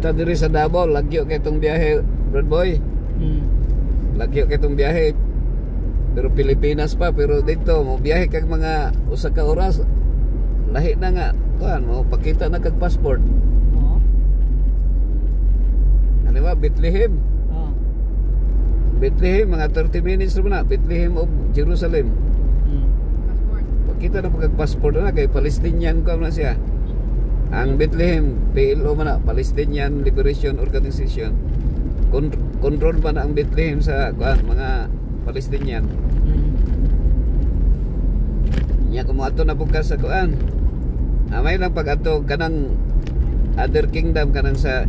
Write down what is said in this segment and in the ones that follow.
Kita diri sa Davao, lagyo kay itong biyahe, Brad Boy. Lagyo kay itong biyahe. Pero Pilipinas pa, pero dito mo biyahe kag mga usa ka oras. Lahi na nga, kuan mo pakita na kag passport. Oo. Ano ba, Bethlehem? Oo. Bethlehem, mga 30 minutes rin na. Bethlehem of Jerusalem. Passport. Pakita na kag passport na kay Palestinian ka na siya. Ang Bethlehem, PLO man na, Palestinian Liberation Organization. Control man ang Bethlehem sa kuan mga Palestinian. Nya kung ato na bukas sa kuan. Amay lang pag ato kanang other kingdom kanang sa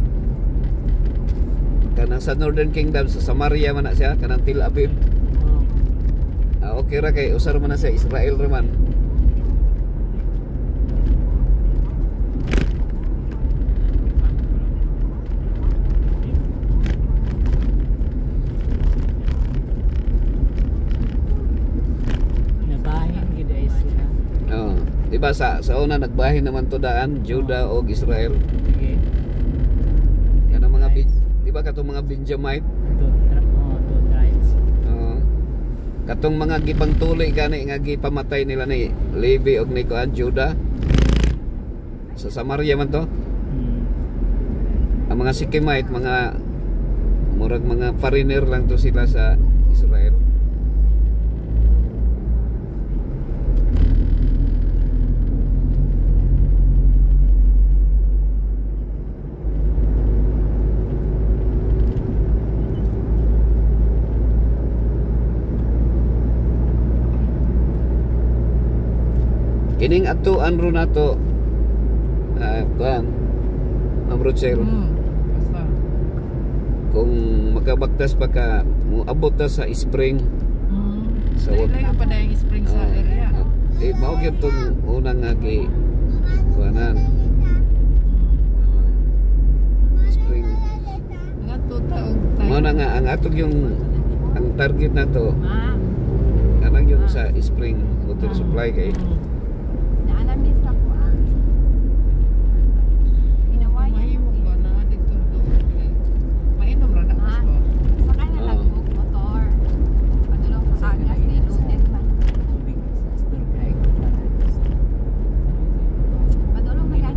Northern Kingdom sa Samaria man na siya, kanang Tel Aviv. Okay ra kay usar man na sa Israel ra man. Diba sa una nagbahin naman to daan Juda o Israel. Sige. Kana mga diba katong mga Benjamite. Two tribes. Katong mga gipang tuli gani nga gipamatay nila ni Levi og ni kuan Juda. Sa Samaria man to. Ang mga Sikimite mga murag mga foreigner lang to sila sa Israel. Kining atuan ro nato kuan Ma'am Rochelle. Basta. Kung makabaktas pa ka moabot ta sa spring. Sa layo pa na yung spring sa area. Mao gyud tong unang nga gi kuanan. Spring. Mga tuta og tayo. Mao na nga ang atog yung ang target nato. Kanang yung sa spring water supply kay Naanamis ako ang ginawayan Mahimong ba na dito doon? Mainom ra na ha? gusto. Sakay na lang og motor. Padulong sa agas ni Ludet man. Padulong ka yan.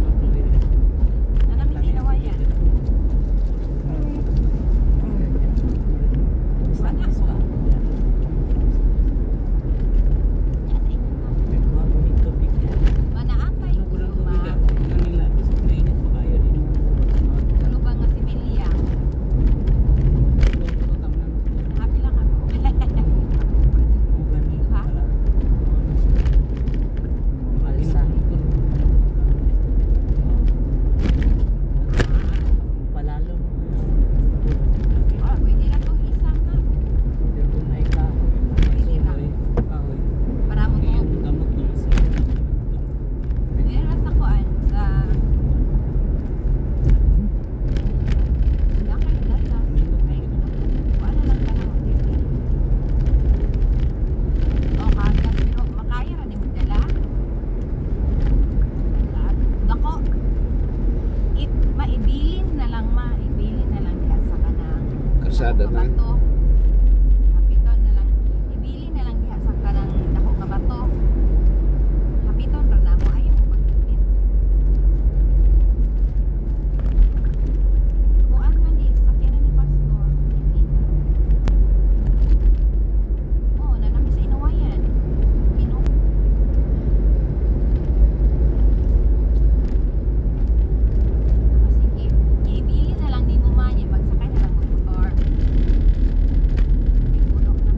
Naanamis ginawayan. Sana ko. Manaakay ko ma. Tulo ba nga si Milia? Happy lang ako. Ha? Ah, pwede na itong isang na. Para mo to. Pwede na sa kuan. Sa... Nakay dala. Ay, kuan na lang para mo. O, kagas. Pero makaya na din mo dala. Dako. Maibilin na lang ma. Ibilin na lang diha sa kanang Karsada na. bato. Hapiton na lang. Ibilin na lang diha sa kanang dako nga bato. Hapiton ra na mo ayaw pagkipit. Kuan man di sakyan ni pastor. Oh, nanami sa inuwayan. Ino. Sige. Ibilin na lang ni mo man yung pagsakay na lang mo motor. Puno na.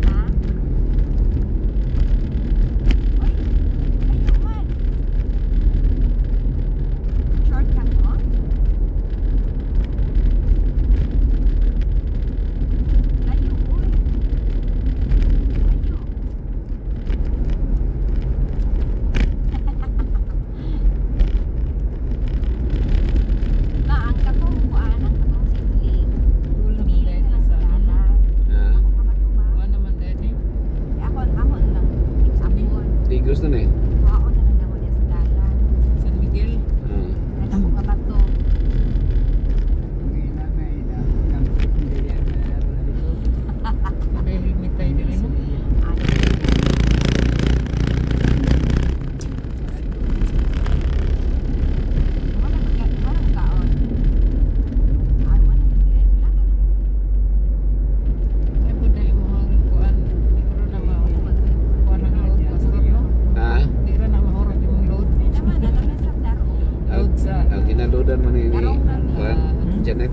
Ha? Oy, ayaw man. Shortcut mo? Layo, oy. Layo. Na, ang katong kuan, ang katong sidling. Wala naman Bili dahil na lang sa sa ano. dalan. Ako kamatuma. Wala naman dahil eh. Ako lang. Example. Tigos na eh. Ako na lang naman sa dalan. San Miguel. Ako kabato. Janet.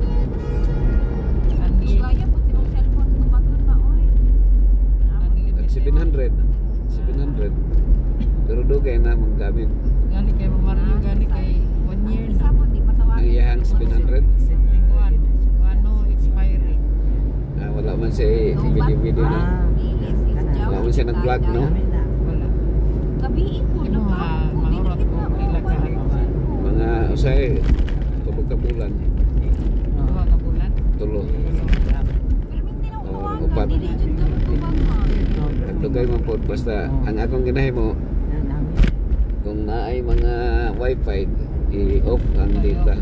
Unlimited. Gaya po yung cellphone ko bago na oy. Tag 700. 700. Pero dugay na mong gamit. Gani kay Mario, gani kay 1 year Isa na. po di patawagin. Ang iyahang 700. Ano expiry. Wala man siya video-video na. Wala man siya nag-vlog, no? Wala. Gabiin mo Imo na ha, mahurot ko pila ka ano. Mga usay tubog ka bulan. Duha ka bulan. Tulo. Pero hindi na upat. upawagan. Dili dyan ka magtubag ha. Dugay man po basta ang akong ginahimo kung naay mga wifi i-off ang data.